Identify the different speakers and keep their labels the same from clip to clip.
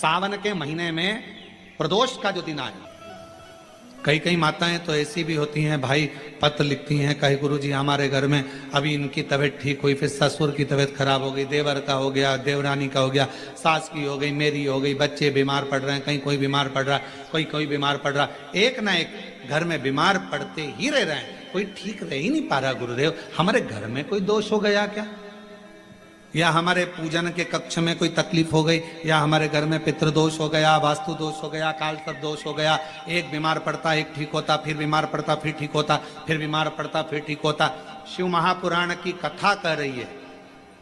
Speaker 1: सावन के महीने में प्रदोष का जो दिन आए, कई कई माताएं तो ऐसी भी होती हैं भाई, पत्र लिखती हैं, कहे गुरुजी हमारे घर में अभी इनकी तबीयत ठीक हुई, फिर ससुर की तबीयत खराब हो गई, देवर का हो गया, देवरानी का हो गया, सास की हो गई, मेरी हो गई, बच्चे बीमार पड़ रहे हैं, कहीं कोई बीमार पड़ रहा है, कोई बीमार पड़ रहा, एक ना एक घर में बीमार पड़ते ही रह रहे हैं, कोई ठीक रह ही नहीं पा रहा। गुरुदेव हमारे घर में कोई दोष हो गया क्या, या हमारे पूजन के कक्ष में कोई तकलीफ हो गई, या हमारे घर में पितृदोष हो गया, वास्तु दोष हो गया, काल सर्प दोष हो गया, एक बीमार पड़ता एक ठीक होता, फिर बीमार पड़ता फिर ठीक होता, फिर बीमार पड़ता फिर ठीक होता। शिव महापुराण की कथा कह रही है,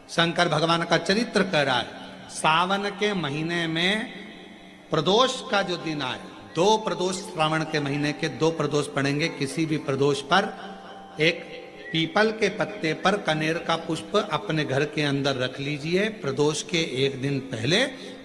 Speaker 1: शंकर भगवान का चरित्र कह रहा है, सावन के महीने में प्रदोष का जो दिन आए, 2 प्रदोष श्रावण के महीने के 2 प्रदोष पड़ेंगे, किसी भी प्रदोष पर एक पीपल के पत्ते पर कनेर का पुष्प अपने घर के अंदर रख लीजिए प्रदोष के एक दिन पहले,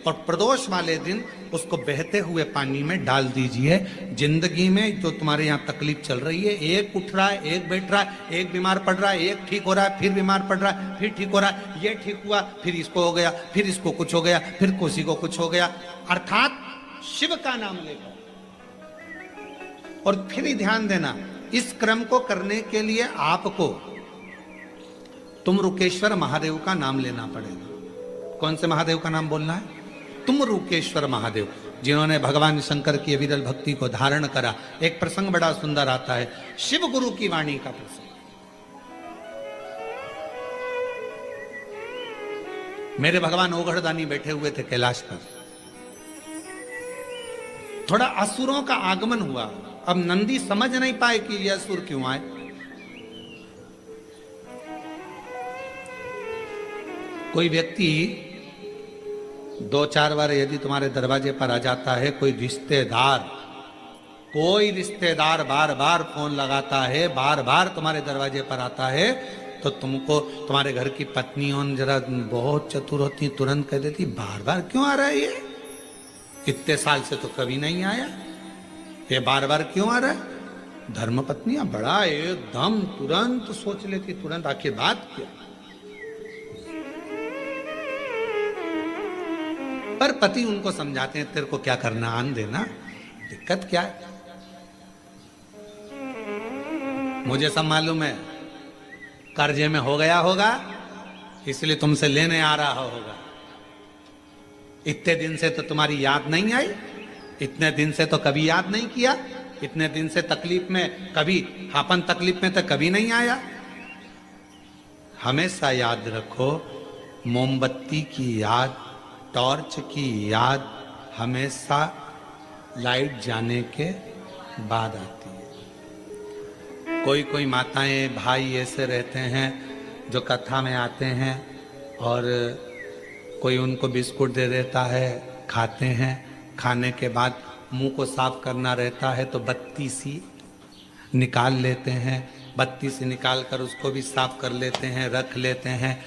Speaker 1: और प्रदोष वाले दिन उसको बहते हुए पानी में डाल दीजिए। जिंदगी में जो तुम्हारे यहाँ तकलीफ चल रही है, एक उठ रहा है, एक बैठ रहा है, एक बीमार पड़ रहा है, एक ठीक हो रहा है, फिर बीमार पड़ रहा है, फिर ठीक हो रहा है, ये ठीक हुआ, फिर इसको हो गया, फिर इसको कुछ हो गया, फिर किसी को कुछ हो गया, अर्थात शिव का नाम लेकर। और फिर ही ध्यान देना, इस क्रम को करने के लिए आपको तुम रुकेश्वर महादेव का नाम लेना पड़ेगा। कौन से महादेव का नाम बोलना है? तुम रुकेश्वर महादेव, जिन्होंने भगवान शंकर की विरल भक्ति को धारण करा। एक प्रसंग बड़ा सुंदर आता है, शिव गुरु की वाणी का प्रसंग। मेरे भगवान ओघड़दानी बैठे हुए थे कैलाश पर, थोड़ा असुरों का आगमन हुआ। अब नंदी समझ नहीं पाए कि ये असुर क्यों आए। कोई व्यक्ति 2-4 बार यदि तुम्हारे दरवाजे पर आ जाता है, कोई रिश्तेदार बार बार फोन लगाता है, बार बार तुम्हारे दरवाजे पर आता है, तो तुमको तुम्हारे घर की पत्नियों जरा बहुत चतुर होती, तुरंत कह देती बार बार क्यों आ रहा है ये, इतने साल से तो कभी नहीं आया, ये बार बार क्यों आ रहा है। धर्म पत्नियां बड़ा एकदम तुरंत सोच लेती, तुरंत आखिर बात क्या। पर पति उनको समझाते हैं, तेरे को क्या करना, आन देना, दिक्कत क्या है, मुझे सब मालूम है, कर्जे में हो गया होगा इसलिए तुमसे लेने आ रहा होगा, इतने दिन से तो तुम्हारी याद नहीं आई, इतने दिन से तो कभी याद नहीं किया, इतने दिन से तकलीफ में कभी, अपन तकलीफ में तो कभी नहीं आया। हमेशा याद रखो, मोमबत्ती की याद, टॉर्च की याद हमेशा लाइट जाने के बाद आती है। कोई माताएं भाई ऐसे रहते हैं जो कथा में आते हैं और कोई उनको बिस्कुट दे देता है, खाते हैं, खाने के बाद मुंह को साफ करना रहता है तो बत्ती सी निकाल लेते हैं, बत्ती से निकाल कर उसको भी साफ कर लेते हैं, रख लेते हैं।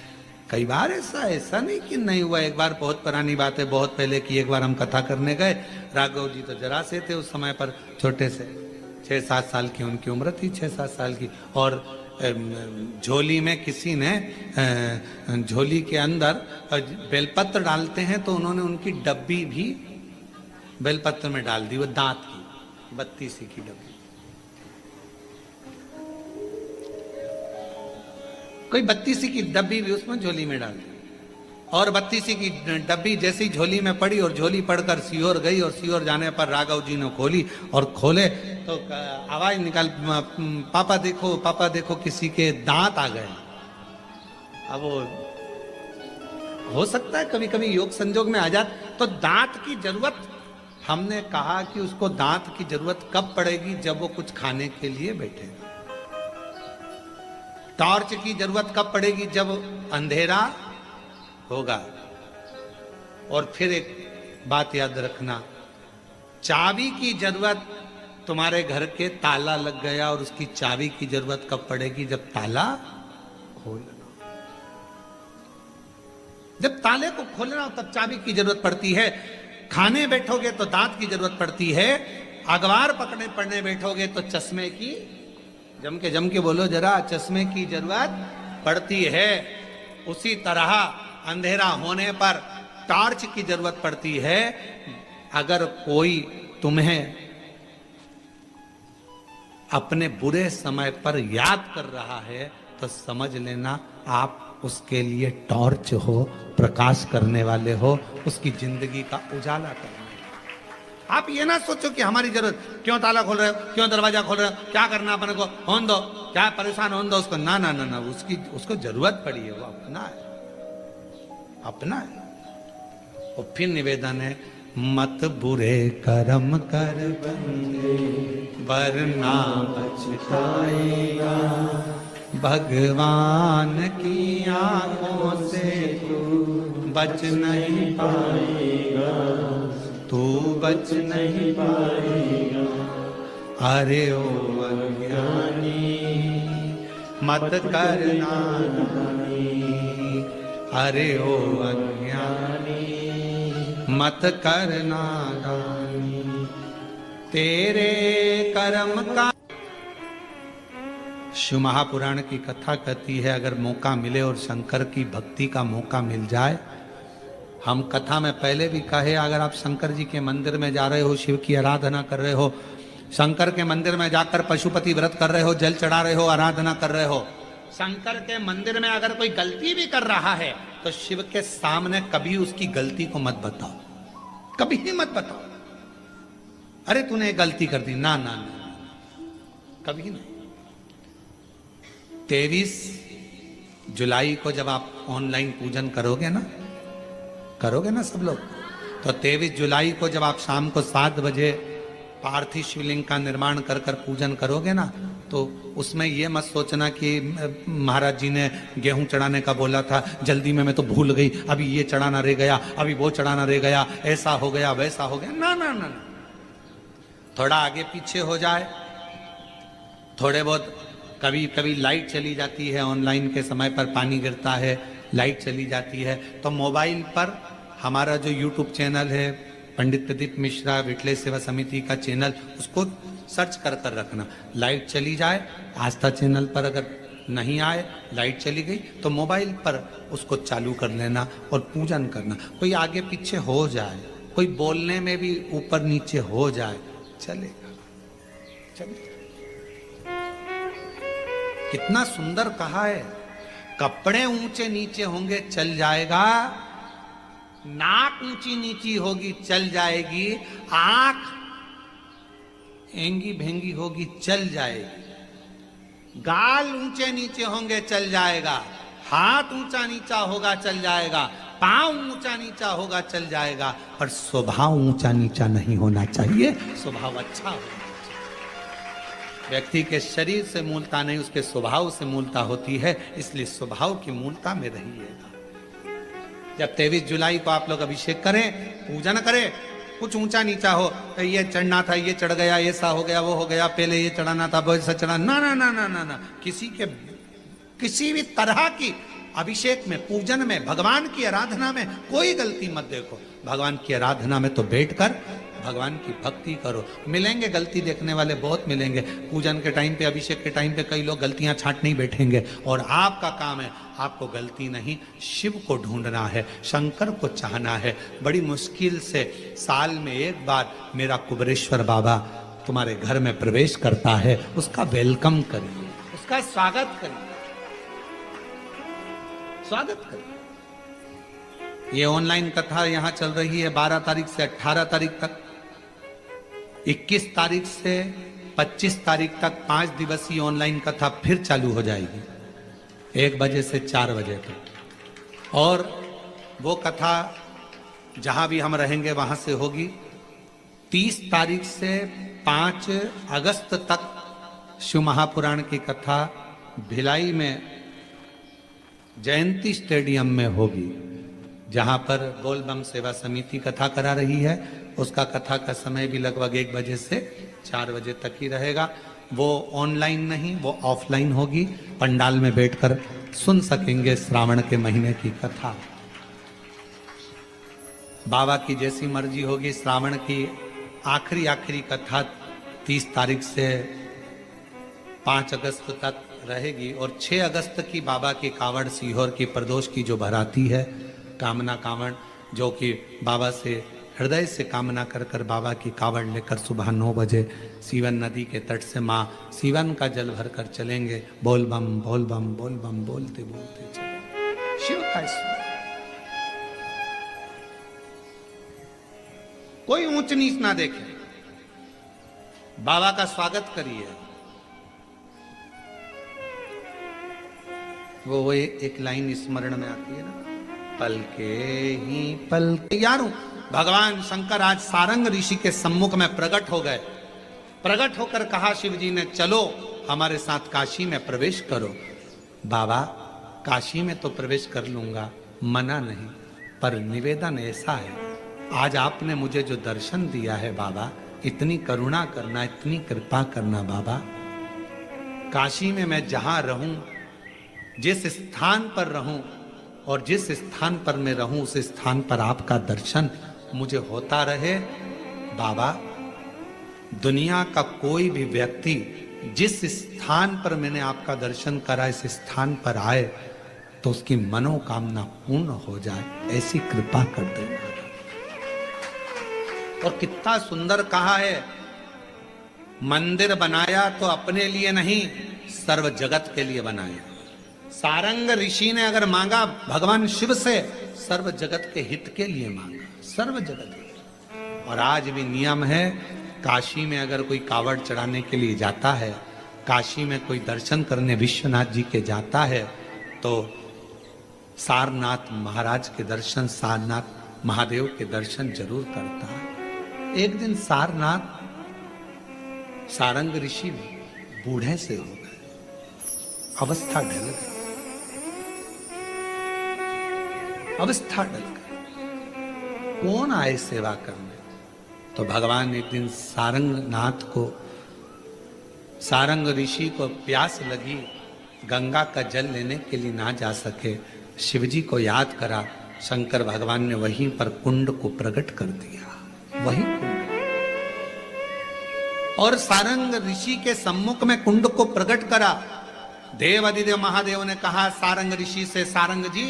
Speaker 1: कई बार ऐसा नहीं कि नहीं हुआ। एक बार, बहुत पुरानी बात है, बहुत पहले की, एक बार हम कथा करने गए, राघव जी तो जरा से थे उस समय पर, छोटे से 6-7 साल की उनकी उम्र थी, 6-7 साल की, और झोली में किसी ने झोली के अंदर बेलपत्र डालते हैं तो उन्होंने उनकी डब्बी भी बेलपत्र में डाल दी, वो दांत की 32 की डब्बी। कोई 32 की डब्बी भी उसमें झोली में डाल दी, और 32 की डब्बी जैसी झोली में पड़ी और झोली पड़कर सीहोर गई, और सीहोर जाने पर राघव जी ने खोली, और खोले तो आवाज निकाल, पापा देखो किसी के दांत आ गए। अब वो हो सकता है कभी कभी योग संजोग में आ जाए, तो दांत की जरूरत, हमने कहा कि उसको दांत की जरूरत कब पड़ेगी, जब वो कुछ खाने के लिए बैठेगा। टॉर्च की जरूरत कब पड़ेगी, जब अंधेरा होगा। और फिर एक बात याद रखना, चाबी की जरूरत, तुम्हारे घर के ताला लग गया और उसकी चाबी की जरूरत कब पड़ेगी, जब ताला खोलना, जब ताले को खोलना हो तब चाबी की जरूरत पड़ती है। खाने बैठोगे तो दांत की जरूरत पड़ती है, अखबार पढ़ने बैठोगे तो चश्मे की, जम के बोलो जरा, चश्मे की जरूरत पड़ती है। उसी तरह अंधेरा होने पर टॉर्च की जरूरत पड़ती है। अगर कोई तुम्हें अपने बुरे समय पर याद कर रहा है तो समझ लेना आप उसके लिए टॉर्च हो, प्रकाश करने वाले हो, उसकी जिंदगी का उजाला करने। आप ये ना सोचो कि हमारी जरूरत, क्यों ताला खोल रहे हो, क्यों दरवाजा खोल रहे हो, क्या करना अपन को, होने दो, क्या परेशान होने दो उसको। ना ना ना ना, उसको जरूरत पड़ी है, वो अपना है, अपना है। और फिर निवेदन है, मत बुरे कर्म कर बंदे वरना पछताएगा, भगवान की आंखों से तू बच नहीं पाएगा, तू बच नहीं पाएगा। अरे ओ अज्ञानी मत करना नादानी, अरे ओ अज्ञानी मत करना नादानी, तेरे कर्म का। शिव महापुराण की कथा कहती है, अगर मौका मिले और शंकर की भक्ति का मौका मिल जाए, हम कथा में पहले भी कहे, अगर आप शंकर जी के मंदिर में जा रहे हो, शिव की आराधना कर रहे हो, शंकर के मंदिर में जाकर पशुपति व्रत कर रहे हो, जल चढ़ा रहे हो, आराधना कर रहे हो, शंकर के मंदिर में अगर कोई गलती भी कर रहा है तो शिव के सामने कभी उसकी गलती को मत बताओ, कभी ही मत बताओ, अरे तूने गलती कर दी, ना ना ना, कभी नहीं। 23 जुलाई को जब आप ऑनलाइन पूजन करोगे ना सब लोग, तो 23 जुलाई को जब आप शाम को 7 बजे पार्थिव शिवलिंग का निर्माण कर पूजन करोगे ना, तो उसमें ये मत सोचना कि महाराज जी ने गेहूं चढ़ाने का बोला था, जल्दी में मैं तो भूल गई, अभी ये चढ़ाना रह गया, अभी वो चढ़ाना रह गया, ऐसा हो गया वैसा हो गया। ना ना ना, थोड़ा आगे पीछे हो जाए, थोड़े बहुत कभी कभी लाइट चली जाती है, ऑनलाइन के समय पर पानी गिरता है, लाइट चली जाती है, तो मोबाइल पर हमारा जो यूट्यूब चैनल है पंडित प्रदीप मिश्रा विठलेश सेवा समिति का चैनल, उसको सर्च कर रखना। लाइट चली जाए, आस्था चैनल पर अगर नहीं आए, लाइट चली गई, तो मोबाइल पर उसको चालू कर लेना और पूजन करना। कोई आगे पीछे हो जाए, कोई बोलने में भी ऊपर नीचे हो जाए, चलेगा, चलेगा। कितना सुंदर कहा है, कपड़े ऊंचे नीचे होंगे चल जाएगा, नाक ऊंची नीची होगी चल जाएगी, आंख एंगी भेंगी होगी चल जाएगी, गाल ऊंचे नीचे होंगे चल जाएगा, हाथ ऊंचा नीचा होगा चल जाएगा, पांव ऊंचा नीचा होगा चल जाएगा, पर स्वभाव ऊंचा नीचा नहीं होना चाहिए, स्वभाव अच्छा होना चाहिए। व्यक्ति के शरीर से मूलता नहीं, उसके स्वभाव से मूलता होती है, इसलिए स्वभाव की मूलता में रहिएगा। जब 23 जुलाई को आप लोग अभिषेक करें, पूजन करें, कुछ ऊंचा नीचा हो, तो ये चढ़ना था, ये चढ़ गया, ऐसा हो गया, वो हो गया, पहले ये चढ़ाना था, वैसा चढ़ा, ना ना ना ना ना ना, किसी भी तरह की अभिषेक में, पूजन में, भगवान की आराधना में कोई गलती मत देखो। भगवान की आराधना में तो बैठकर भगवान की भक्ति करो। मिलेंगे गलती देखने वाले, बहुत मिलेंगे। पूजन के टाइम पे, अभिषेक के टाइम पे कई लोग गलतियां छांटने ही बैठेंगे, और आपका काम है, आपको गलती नहीं, शिव को ढूंढना है, शंकर को चाहना है। बड़ी मुश्किल से साल में एक बार मेरा कुबेरेश्वर बाबा तुम्हारे घर में प्रवेश करता है, उसका वेलकम करिए, उसका स्वागत करिए, स्वागत करिए। ये ऑनलाइन कथा यहां चल रही है 12 तारीख से 18 तारीख तक, 21 तारीख से 25 तारीख तक 5 दिवसीय ऑनलाइन कथा फिर चालू हो जाएगी, 1 बजे से 4 बजे तक। और वो कथा जहां भी हम रहेंगे वहां से होगी। 30 तारीख से 5 अगस्त तक शिव महापुराण की कथा भिलाई में जयंती स्टेडियम में होगी, जहां पर बोलबम सेवा समिति कथा करा रही है। उसका कथा का समय भी लगभग 1 बजे से 4 बजे तक ही रहेगा। वो ऑनलाइन नहीं, वो ऑफलाइन होगी, पंडाल में बैठकर सुन सकेंगे श्रावण के महीने की कथा। बाबा की जैसी मर्जी होगी, श्रावण की आखिरी कथा 30 तारीख से 5 अगस्त तक रहेगी, और 6 अगस्त की बाबा की कावड़ सीहोर की प्रदोष की जो भराती है, कामना कावड़, जो कि बाबा से हृदय से कामना कर कर बाबा की कावड़ लेकर सुबह 9 बजे सीवन नदी के तट से माँ सीवन का जल भर कर चलेंगे। बोल बम बोल बम बोल बम बोलते बोलते चले। शिव का स्मरण, कोई ऊंच नीच ना देखे, बाबा का स्वागत करिए। वो एक लाइन स्मरण में आती है ना, पलके ही पलके। यारों, भगवान शंकर आज सारंग ऋषि के सम्मुख में प्रकट हो गए। प्रकट होकर कहा शिव जी ने, चलो हमारे साथ काशी में प्रवेश करो। बाबा, काशी में तो प्रवेश कर लूंगा, मना नहीं, पर निवेदन ऐसा है, आज आपने मुझे जो दर्शन दिया है बाबा, इतनी करुणा करना, इतनी कृपा करना बाबा। काशी में मैं जहां रहूं, जिस स्थान पर रहूं और जिस स्थान पर मैं रहूं, उस स्थान पर आपका दर्शन मुझे होता रहे। बाबा, दुनिया का कोई भी व्यक्ति जिस स्थान पर मैंने आपका दर्शन करा, इस स्थान पर आए तो उसकी मनोकामना पूर्ण हो जाए, ऐसी कृपा कर देना। और कितना सुंदर कहा है, मंदिर बनाया तो अपने लिए नहीं, सर्व जगत के लिए बनाया। सारंग ऋषि ने अगर मांगा भगवान शिव से, सर्व जगत के हित के लिए मांगा, सर्व जगत। और आज भी नियम है, काशी में अगर कोई कावड़ चढ़ाने के लिए जाता है, काशी में कोई दर्शन करने विश्वनाथ जी के जाता है, तो सारनाथ महाराज के दर्शन, सारनाथ महादेव के दर्शन जरूर करता है। एक दिन सारनाथ सारंग ऋषि बूढ़े से हो गए, अवस्था ढल गई, अवस्था डल गई। कौन आए सेवा करने? तो भगवान एक दिन सारंग ऋषि को प्यास लगी, गंगा का जल लेने के लिए ना जा सके, शिवजी को याद करा। शंकर भगवान ने वहीं पर कुंड को प्रकट कर दिया, वही कुंड। और सारंग ऋषि के सम्मुख में कुंड को प्रकट करा। देवादिदेव महादेव ने कहा सारंग ऋषि से, सारंग जी,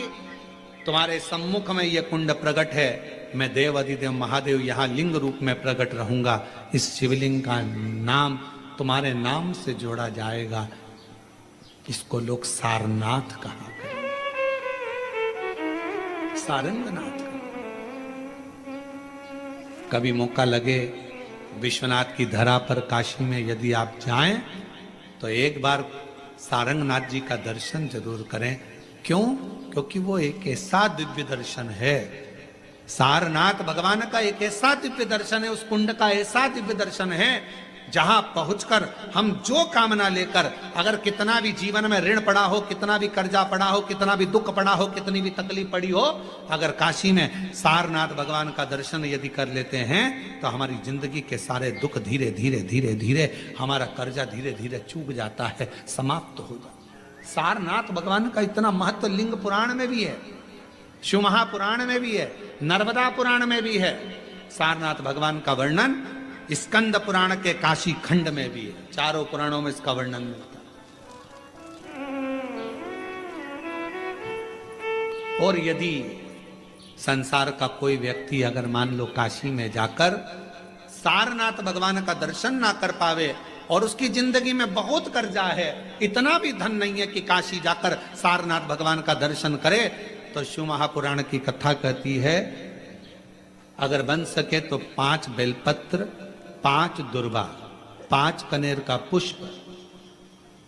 Speaker 1: तुम्हारे सम्मुख में यह कुंड प्रकट है, मैं देव अधिदेव महादेव यहां लिंग रूप में प्रकट रहूंगा। इस शिवलिंग का नाम तुम्हारे नाम से जोड़ा जाएगा, इसको लोग सारनाथ कहा करें, सारंगनाथ। कभी मौका लगे विश्वनाथ की धरा पर काशी में यदि आप जाएं, तो एक बार सारंगनाथ जी का दर्शन जरूर करें। क्यों? क्योंकि वो एक ऐसा दिव्य दर्शन है, सारनाथ भगवान का एक ऐसा दिव्य दर्शन है, उस कुंड का ऐसा दिव्य दर्शन है, जहां पहुंचकर हम जो कामना लेकर, अगर कितना भी जीवन में ऋण पड़ा हो, कितना भी कर्जा पड़ा हो, कितना भी दुख पड़ा हो, कितनी भी तकलीफ पड़ी हो, अगर काशी में सारनाथ भगवान का दर्शन यदि कर लेते हैं, तो हमारी जिंदगी के सारे दुख धीरे धीरे धीरे धीरे, हमारा कर्जा धीरे धीरे चूक जाता है, समाप्त हो जाता है। सारनाथ भगवान का इतना महत्व लिंग पुराण में भी है, शिव महापुराण में भी है, नर्मदा पुराण में भी है। सारनाथ भगवान का वर्णन स्कंद पुराण के काशी खंड में भी है, चारों पुराणों में इसका वर्णन मिलता है। और यदि संसार का कोई व्यक्ति अगर मान लो काशी में जाकर सारनाथ भगवान का दर्शन ना कर पावे, और उसकी जिंदगी में बहुत कर्जा है, इतना भी धन नहीं है कि काशी जाकर सारनाथ भगवान का दर्शन करे, तो शिव महापुराण की कथा कहती है, अगर बन सके तो 5 बेलपत्र, 5 दुर्वा, 5 कनेर का पुष्प,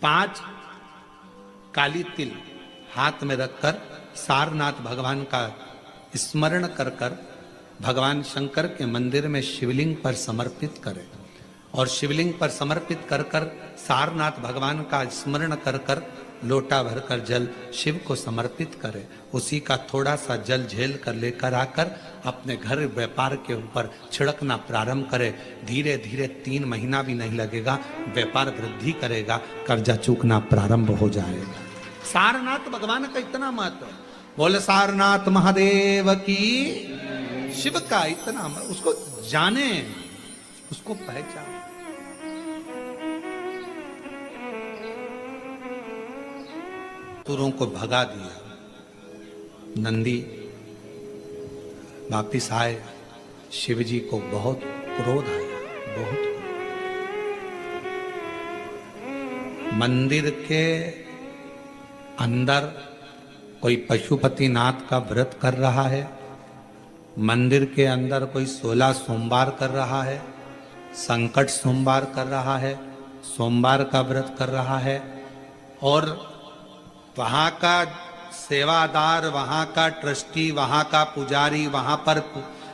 Speaker 1: 5 काली तिल हाथ में रखकर सारनाथ भगवान का स्मरण कर कर भगवान शंकर के मंदिर में शिवलिंग पर समर्पित करें। और शिवलिंग पर समर्पित कर कर सारनाथ भगवान का स्मरण कर कर लोटा भरकर जल शिव को समर्पित करें। उसी का थोड़ा सा जल झेल कर लेकर आकर अपने घर व्यापार के ऊपर छिड़कना प्रारंभ करे। धीरे धीरे 3 महीना भी नहीं लगेगा, व्यापार वृद्धि करेगा, कर्जा चूकना प्रारंभ हो जाएगा। सारनाथ भगवान का इतना महत्व, बोले सारनाथ महादेव की, शिव का इतना, उसको जाने, उसको पहचान। असुरों को भगा दिया। नंदी वापिस आए, शिव जी को बहुत क्रोध आया, बहुत। मंदिर के अंदर कोई पशुपतिनाथ का व्रत कर रहा है, मंदिर के अंदर कोई 16 सोमवार कर रहा है, संकट सोमवार कर रहा है, सोमवार का व्रत कर रहा है, और वहाँ का सेवादार, वहाँ का ट्रस्टी, वहाँ का पुजारी, वहाँ पर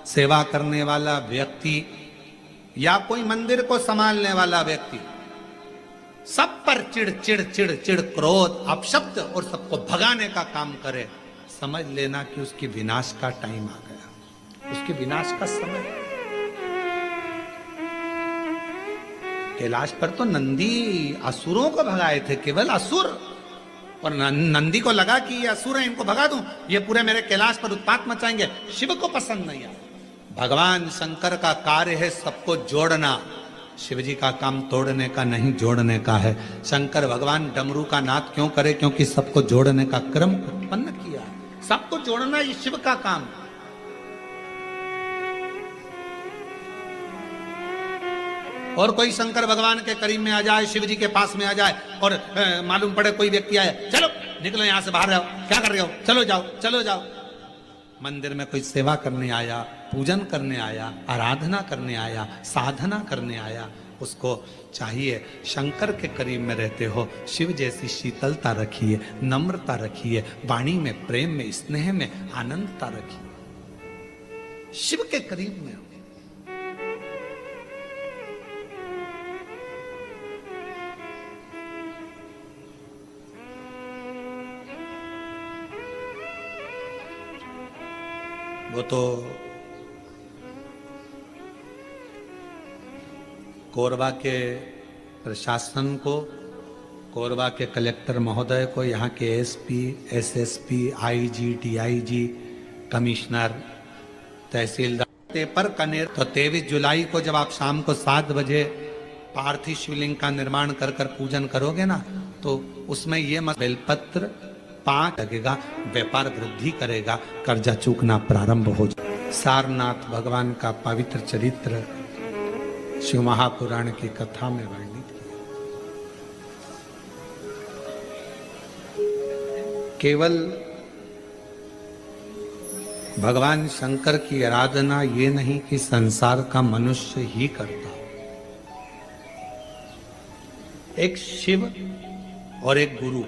Speaker 1: सेवा करने वाला व्यक्ति या कोई मंदिर को संभालने वाला व्यक्ति सब पर चिड़ चिड़ चिड़ चिड़ क्रोध अपशब्द और सबको भगाने का काम करे, समझ लेना कि उसकी विनाश का टाइम आ गया, उसके विनाश का समय। कैलाश पर तो नंदी असुरों को भगाए थे, केवल असुर, और नंदी को लगा कि ये असुर है, इनको भगा दूं, ये पूरे मेरे कैलाश पर उत्पात मचाएंगे। शिव को पसंद नहीं आया। भगवान शंकर का कार्य है सबको जोड़ना, शिव जी का काम तोड़ने का नहीं, जोड़ने का है। शंकर भगवान डमरू का नाद क्यों करे? क्योंकि सबको जोड़ने का क्रम उत्पन्न किया है, सबको जोड़ना ये शिव का काम है। और कोई शंकर भगवान के करीब में आ जाए, शिव जी के पास में आ जाए, और मालूम पड़े कोई व्यक्ति आए, चलो निकलो यहां से, बाहर जाओ, क्या कर रहे हो, चलो जाओ चलो जाओ। मंदिर में कोई सेवा करने आया, पूजन करने आया, आराधना करने आया, साधना करने आया, उसको चाहिए शंकर के करीब में रहते हो, शिव जैसी शीतलता रखिए, नम्रता रखिए, वाणी में प्रेम में स्नेह में आनंदता रखिए, शिव के करीब में हो। वो तो कोरबा के प्रशासन को, कोरबा के कलेक्टर महोदय को, यहाँ के SP, SSP, IG, DIG, commissioner, तहसीलदार पेपर कनेर। तो 23 जुलाई को जब आप शाम को 7 बजे पार्थिव शिवलिंग का निर्माण कर पूजन करोगे ना, तो उसमें ये मत बेलपत्र 5 लगेगा, व्यापार वृद्धि करेगा, कर्जा चूकना प्रारंभ हो जाए। सारनाथ भगवान का पवित्र चरित्र शिव महापुराण की कथा में वर्णित किया। केवल भगवान शंकर की आराधना ये नहीं कि संसार का मनुष्य ही करता हो, एक शिव और एक गुरु,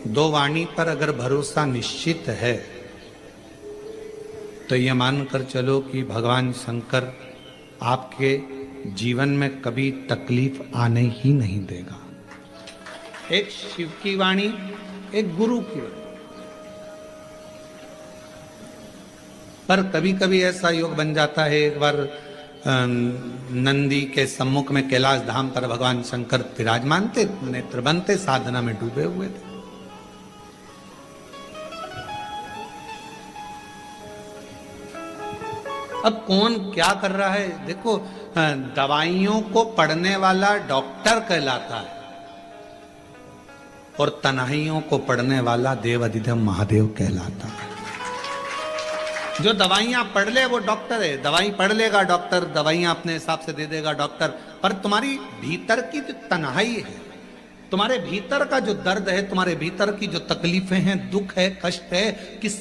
Speaker 1: दो वाणी पर अगर भरोसा निश्चित है तो यह मानकर चलो कि भगवान शंकर आपके जीवन में कभी तकलीफ आने ही नहीं देगा। एक शिव की वाणी, एक गुरु की वाणी। पर कभी कभी ऐसा योग बन जाता है, एक बार नंदी के सम्मुख में कैलाश धाम पर भगवान शंकर विराजमान थे, नेत्र बनते, साधना में डूबे हुए थे। अब कौन क्या कर रहा है देखो, दवाइयों को पढ़ने वाला डॉक्टर कहलाता है और तन्हाइयों को पढ़ने वाला देव अधिदेव महादेव कहलाता है। जो दवाइयां पढ़ ले वो डॉक्टर है, दवाई पढ़ लेगा डॉक्टर, दवाइयां अपने हिसाब से दे देगा डॉक्टर, पर तुम्हारी भीतर की जो तन्हाई है, तुम्हारे भीतर का जो दर्द है, तुम्हारे भीतर की जो तकलीफें हैं, दुख है, कष्ट है, किस